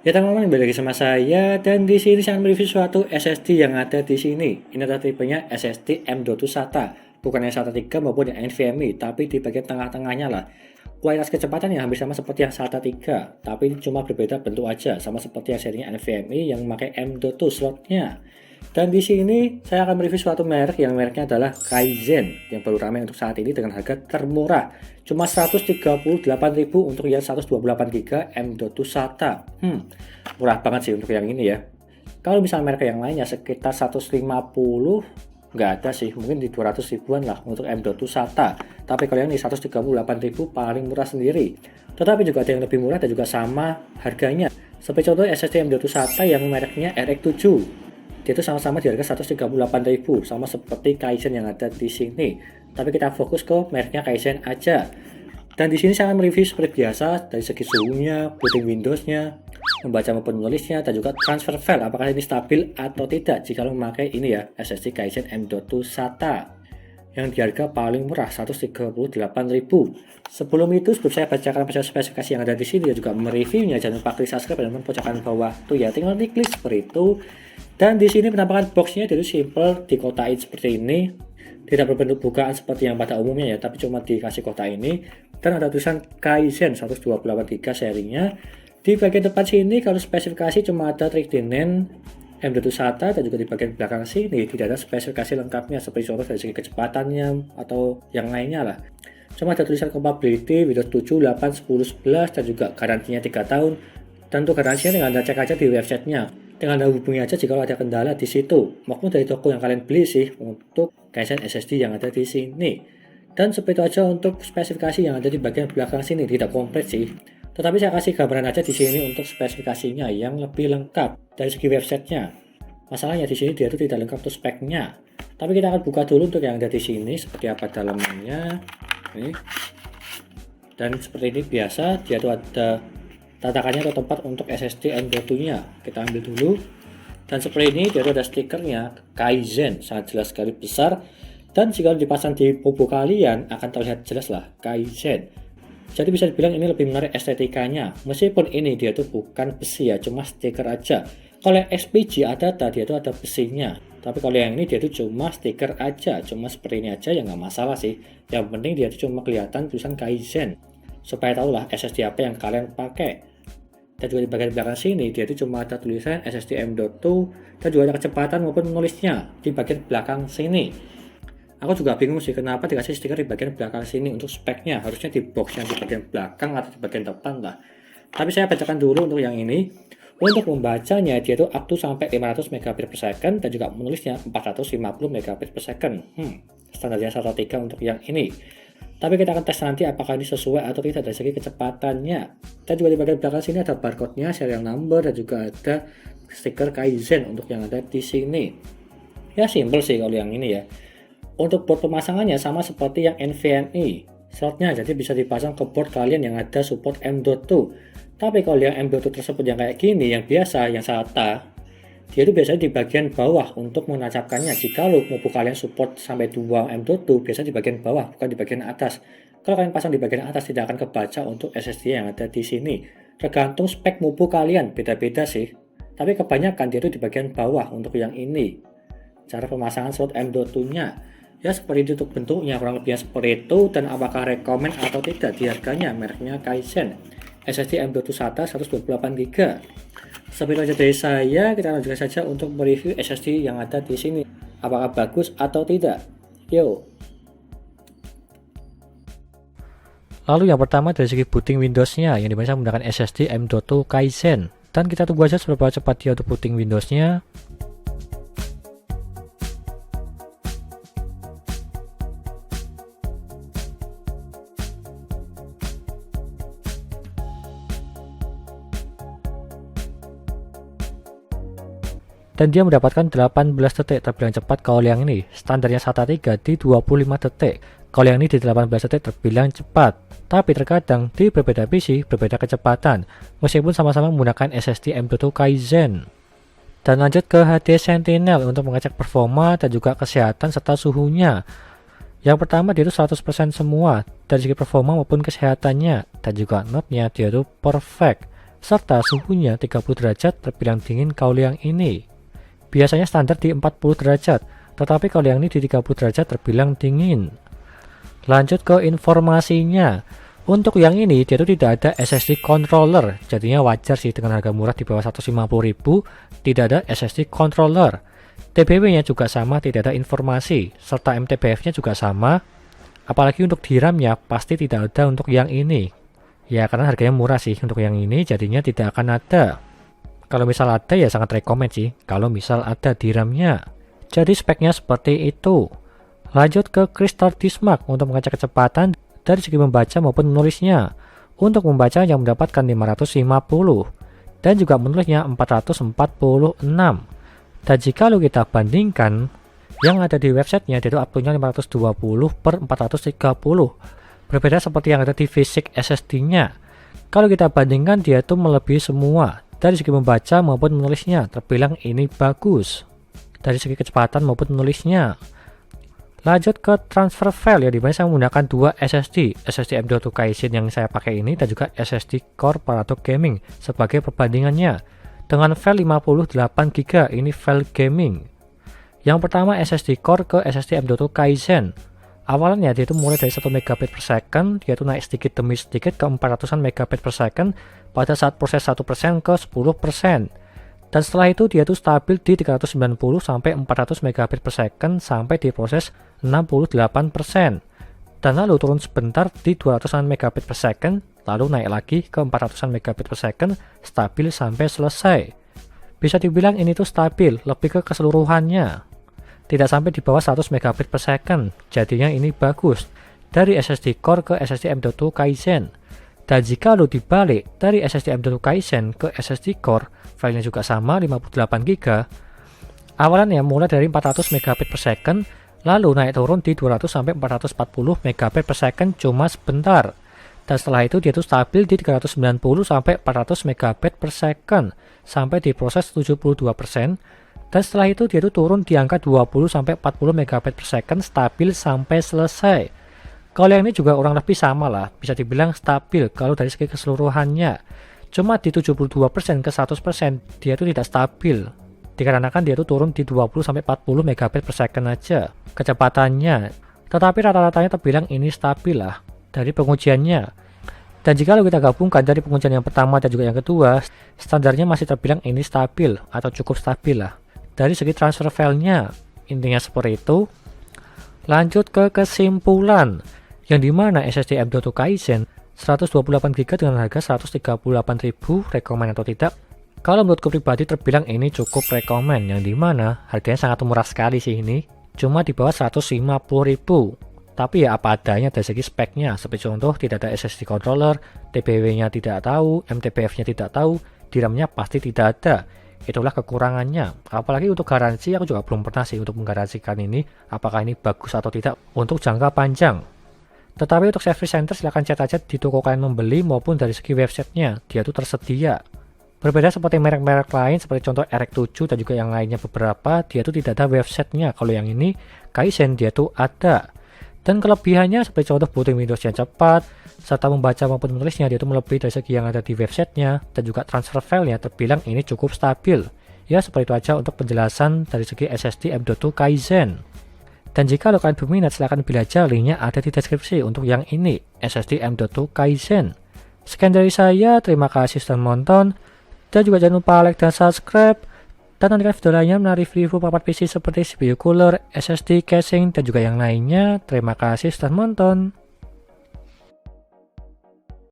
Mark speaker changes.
Speaker 1: Ya teman-teman, balik lagi sama saya dan di sini saya akan mereview suatu SSD yang ada di sini. Ini adalah tipenya SSD M.2 SATA, bukan yang SATA 3 maupun yang NVMe, tapi di bagian tengah-tengahnya lah. Kualitas kecepatannya hampir sama seperti yang SATA 3, tapi cuma berbeda bentuk aja, sama seperti yang serinya NVMe yang memakai M.2 slotnya. Dan di sini saya akan mereview suatu merek yang mereknya adalah Kaizen yang baru ramai untuk saat ini dengan harga termurah. Cuma 138.000 untuk yang 128GB M.2 SATA. Murah banget sih untuk yang ini ya. Kalau misalnya merek yang lainnya sekitar 150, nggak ada sih, mungkin di 200 ribuan lah untuk M.2 SATA. Tapi kalau yang ini 138.000 paling murah sendiri. Tetapi juga ada yang lebih murah dan juga sama harganya. Seperti contoh SSD M.2 SATA yang mereknya RX7. Dia itu sama-sama di harga 138.000, sama seperti Kaizen yang ada di sini. Tapi kita fokus ke mereknya Kaizen aja. Dan di sini saya akan mereview seperti biasa dari segi suhunya, booting Windows-nya, membaca maupun menulisnya, dan juga transfer file apakah ini stabil atau tidak jika memakai ini ya SSD Kaizen M.2 SATA yang di harga paling murah 138.000. Sebelum itu, sebelum saya bacakan spesifikasi yang ada di sini dan juga mereviewnya, jangan lupa klik subscribe dan pojokan bawah tuh ya, tinggal diklik seperti itu. Dan di sini penampakan boxnya itu simple, dikotain seperti ini, tidak berbentuk bukaan seperti yang pada umumnya ya, tapi cuma dikasih kotak ini. Dan ada tulisan Kaizen 128GB serinya. Di bagian depan sini kalau spesifikasi cuma ada Tridenen M.2 SATA, dan juga di bagian belakang sini tidak ada spesifikasi lengkapnya seperti contoh dari segi kecepatannya atau yang lainnya lah. Cuma ada tulisan compatibility Windows 7, 8, 10, 11 dan juga garansinya 3 tahun. Dan untuk garansinya tinggal Anda cek aja di websitenya. Tinggal Anda hubungi aja jika ada kendala di situ. Maupun dari toko yang kalian beli sih untuk Kaizen SSD yang ada di sini. Dan seperti itu aja untuk spesifikasi yang ada di bagian belakang sini, tidak komplit sih. Tetapi saya kasih gambaran aja di sini untuk spesifikasinya yang lebih lengkap dari segi websitenya. Masalahnya di sini dia itu tidak lengkap untuk speknya. Tapi kita akan buka dulu untuk yang ada di sini seperti apa dalamnya. Nih. Dan seperti ini biasa dia itu ada tatakannya atau tempat untuk SSD M.2-nya. Kita ambil dulu. Dan seperti ini dia itu ada stikernya Kaizen, sangat jelas sekali besar. Dan jika dipasang di popo kalian akan terlihat jelas lah Kaizen. Jadi bisa dibilang ini lebih menarik estetikanya. Meskipun ini dia itu bukan besi ya, cuma stiker aja. Kalau yang XPG ada dia itu ada besinya. Tapi kalau yang ini dia itu cuma stiker aja, cuma seperti ini aja ya nggak masalah sih. Yang penting dia itu cuma kelihatan tulisan Kaizen. Supaya tahulah SSD apa yang kalian pakai. Dan juga di bagian belakang sini dia itu cuma ada tulisan SSD M.2 dan juga ada kecepatan maupun menulisnya di bagian belakang sini. Aku juga bingung sih kenapa dikasih stiker di bagian belakang sini untuk speknya, harusnya di box yang di bagian belakang atau di bagian depan lah. Tapi saya bacakan dulu untuk yang ini. Untuk membacanya dia itu up to sampai 500 megabit per second dan juga menulisnya 450 megabit per second. Standarnya SATA 3 untuk yang ini. Tapi kita akan tes nanti apakah ini sesuai atau tidak dari segi kecepatannya. Dan juga di bagian belakang sini ada barcode-nya, serial number, dan juga ada stiker Kaizen untuk yang ada di sini. Ya simple sih kalau yang ini ya. Untuk board pemasangannya sama seperti yang NVMe. Slotnya jadi bisa dipasang ke board kalian yang ada support M.2. Tapi kalau yang M.2 tersebut yang kayak gini, yang biasa, yang SATA, dia itu biasanya di bagian bawah untuk menancapkannya. Jika mau kalian support sampai 2 M.2, biasanya di bagian bawah, bukan di bagian atas. Kalau kalian pasang di bagian atas, tidak akan kebaca untuk SSD yang ada di sini. Tergantung spek mupu kalian, beda-beda sih. Tapi kebanyakan dia itu di bagian bawah untuk yang ini. Cara pemasangan slot M.2-nya. Ya seperti itu untuk bentuknya, kurang lebihnya seperti itu. Dan apakah rekomen atau tidak di harganya, mereknya Kaizen SSD M.2 SATA 128GB. Seperti aja dari saya, kita lanjutkan saja untuk mereview SSD yang ada di sini. Apakah bagus atau tidak? Yo. Lalu yang pertama dari segi booting Windows-nya, yang dimana menggunakan SSD M.2 Kaizen. Dan kita tunggu aja seberapa cepat dia untuk booting Windows-nya. Dan dia mendapatkan 18 detik terbilang cepat kalau yang ini. Standarnya SATA 3 di 25 detik. Kalau yang ini di 18 detik terbilang cepat. Tapi terkadang di berbeda PC berbeda kecepatan, meskipun sama-sama menggunakan SSD M.2 Kaizen. Dan lanjut ke HD Sentinel untuk mengecek performa dan juga kesehatan serta suhunya. Yang pertama dia itu 100% semua dari segi performa maupun kesehatannya, dan juga notnya dia itu perfect. serta suhunya 30 derajat terbilang dingin kalau yang ini. Biasanya standar di 40 derajat, tetapi kalau yang ini di 30 derajat terbilang dingin. Lanjut ke informasinya. Untuk yang ini dia tuh tidak ada SSD controller, jadinya wajar sih dengan harga murah di bawah 150.000 tidak ada SSD controller. TBW-nya juga sama, tidak ada informasi, serta MTBF-nya juga sama. Apalagi untuk DRAM-nya pasti tidak ada untuk yang ini. Ya karena harganya murah sih untuk yang ini, jadinya tidak akan ada. Kalau misal ada ya sangat rekomend sih kalau misal ada DRAM-nya. Jadi speknya seperti itu. Lanjut ke Crystal Disk Mark untuk mengecek kecepatan dari segi membaca maupun menulisnya. Untuk membaca yang mendapatkan 550 dan juga menulisnya 446. Dan jika kita bandingkan yang ada di websitenya dia itu uploadnya 520/430. Berbeda seperti yang ada di fisik SSD-nya. Kalau kita bandingkan dia itu melebihi semua dari segi membaca maupun menulisnya, terbilang ini bagus dari segi kecepatan maupun menulisnya. Lanjut ke transfer file ya, dimana saya menggunakan dua SSD M.2 Kaizen yang saya pakai ini dan juga SSD Core Paradox Gaming sebagai perbandingannya. Dengan file 58GB ini file gaming. Yang pertama SSD Core ke SSD M.2 Kaizen. Awalnya dia itu mulai dari 1 megabit per second, dia itu naik sedikit demi sedikit ke 400-an megabit per second pada saat proses 1% ke 10%. Dan setelah itu dia itu stabil di 390 sampai 400 megabit per second sampai di proses 68%. Dan lalu turun sebentar di 200-an megabit per second, lalu naik lagi ke 400-an megabit per second, stabil sampai selesai. Bisa dibilang ini tuh stabil, lebih ke keseluruhannya. Tidak sampai di bawah 100 megabit per second, jadinya ini bagus. Dari SSD Core ke SSD M.2 Kaizen. Dan jika lo dibalik dari SSD M.2 Kaizen ke SSD Core, filenya juga sama 58GB. Awalannya mulai dari 400 megabit per second, lalu naik turun di 200 sampai 440 megabit per second cuma sebentar. Dan setelah itu dia tuh stabil di 390 sampai 400 megabit per second sampai di proses 72%. Dan setelah itu dia tuh turun di angka 20 sampai 40 megabit per second stabil sampai selesai. Kalau yang ini juga kurang lebih sama lah, bisa dibilang stabil kalau dari segi keseluruhannya. Cuma di 72% ke 100% dia itu tidak stabil. Dikarenakan dia itu turun di 20 sampai 40 megabit per second aja kecepatannya. Tetapi rata-ratanya terbilang ini stabil lah dari pengujiannya. Dan jika kita gabungkan dari pengujian yang pertama dan juga yang kedua, standarnya masih terbilang ini stabil atau cukup stabil lah. Dari segi transfer filenya, intinya seperti itu. Lanjut ke kesimpulan. Yang dimana SSD M.2 Kaizen 128GB dengan harga 138.000 rekomend atau tidak? Kalau menurutku pribadi terbilang ini cukup rekomend, yang dimana harganya sangat murah sekali sih ini, cuma di bawah 150.000. Tapi ya apa adanya dari segi speknya, seperti contoh tidak ada SSD controller, TBW-nya tidak tahu, MTBF-nya tidak tahu, DRAM-nya pasti tidak ada. Itulah kekurangannya. Apalagi untuk garansi, aku juga belum pernah sih untuk menggaransikan ini apakah ini bagus atau tidak untuk jangka panjang. Tetapi untuk service center silahkan chat aja di toko kalian membeli maupun dari segi websitenya, dia tuh tersedia. Berbeda seperti merek-merek lain seperti contoh RX7 dan juga yang lainnya beberapa, dia tuh tidak ada websitenya. Kalau yang ini Kaizen dia tuh ada. Dan kelebihannya seperti contoh booting Windows yang cepat, serta membaca maupun menulisnya dia tuh melebihi dari segi yang ada di websitenya, dan juga transfer filenya terbilang ini cukup stabil. Ya seperti itu aja untuk penjelasan dari segi SSD M.2 Kaizen. Dan jika kalian berminat silahkan pilih aja, linknya ada di deskripsi untuk yang ini SSD M.2 Kaizen. Sekian dari saya, terima kasih sudah menonton, dan juga jangan lupa like dan subscribe, dan nantikan video lainnya menarik review papan PC seperti CPU cooler, SSD casing, dan juga yang lainnya. Terima kasih sudah menonton.